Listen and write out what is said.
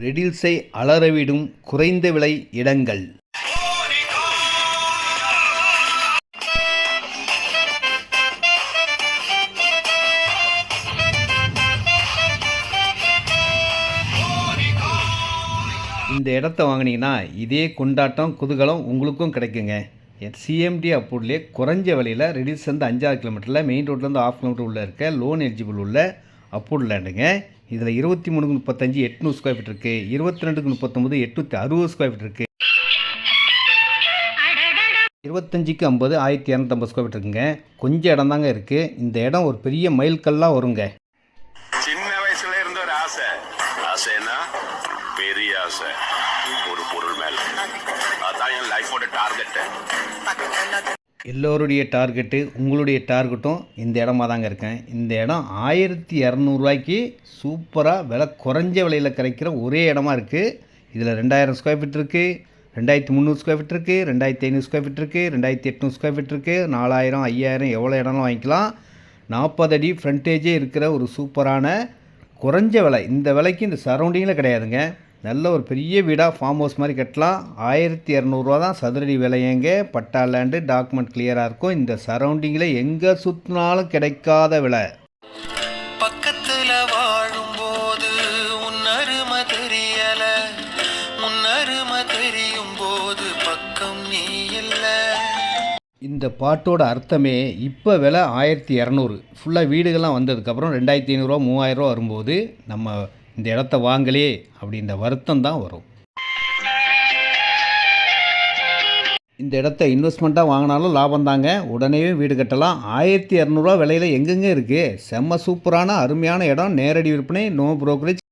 ரெடில்ஸை அலறவிடும் குறைந்த விலை இடங்கள். இந்த இடத்த வாங்கினீங்கன்னா இதே கொண்டாட்டம் குதூகலம் உங்களுக்கும் கிடைக்குங்க. சிஎம்டி அப்ரூவ்ட்லேயே குறைஞ்ச விலையில் ரெடில்ஸ் வந்து 5-6 கிலோமீட்டரில் மெயின் ரோட்லேருந்து 1/2 கிலோமீட்டர் உள்ள இருக்க லோன் எலிஜிபிள் உள்ள அப்ரூவ்ட் லேண்டுங்க. இதில் 23-35 800 ஸ்கொயர் ஃபீட் இருக்குது, 22-39 860 ஸ்கொயர் ஃபீட் இருக்குது, 25-50 1250 ஸ்கொயர் ஃபீட் இருக்குங்க. கொஞ்சம் இடம் தாங்க இருக்குது. இந்த இடம் ஒரு பெரிய மைல்கல்லாக வருங்க. சின்ன வயசுல இருந்த ஒரு ஆசைன்னா பெரிய ஆசை ஒரு பொருள் மேல. அதான் என் லைஃபோட டார்கெட். எல்லோருடைய டார்கெட்டு உங்களுடைய டார்கெட்டும் இந்த இடமா தாங்க இருக்கேன். இந்த இடம் 1200 ரூபாய்க்கு சூப்பராக விலை குறைஞ்ச விலையில் கிடைக்கிற ஒரே இடமா இருக்குது. இதில் 2000 ஸ்கொயர் ஃபீட் இருக்குது, 2300 ஸ்கொயர் ஃபீட் இருக்குது, 2500 ஸ்கொயர் ஃபீட் இருக்குது, 2800 ஸ்கொயர் ஃபீட் இருக்குது, 4000 5000 எவ்வளோ இடம்லாம் வாங்கிக்கலாம். 40 அடி ஃப்ரண்டேஜே இருக்கிற ஒரு சூப்பரான குறைஞ்ச விலை. இந்த விலைக்கு இந்த சரௌண்டிங்கில் கிடையாதுங்க. நல்ல ஒரு பெரிய வீடாக ஃபார்ம் ஹவுஸ் மாதிரி கட்டலாம். 1200 ரூபா தான் சதுரடி விலையங்க. பட்டா லேண்டு டாக்குமெண்ட் கிளியராக இருக்கும். இந்த சரௌண்டிங்கில் எங்கே சுற்றினாலும் கிடைக்காத விலை. பக்கத்தில் வாழும்போது உன்னருமை தெரியல, உன்னருமை தெரியும் போது பக்கம் நீ இல்லை. இந்த பாட்டோட அர்த்தமே இப்போ விலை 1200 ஃபுல்லாக வீடுகள்லாம் வந்ததுக்கப்புறம் 2500 ரூபா 3000 ரூபா வரும்போது நம்ம இந்த இடத்த வாங்கலே அப்படின்ற வருத்தம் தான் வரும். இந்த இடத்த இன்வெஸ்ட்மெண்ட்டாக வாங்கினாலும் லாபம் தாங்க. உடனே வீடு கட்டலாம். 1200 ரூபா விலையில் எங்கெங்கே இருக்குது. செம்ம சூப்பரான அருமையான இடம். நேரடி விற்பனை, நோ புரோக்கரேஜ்.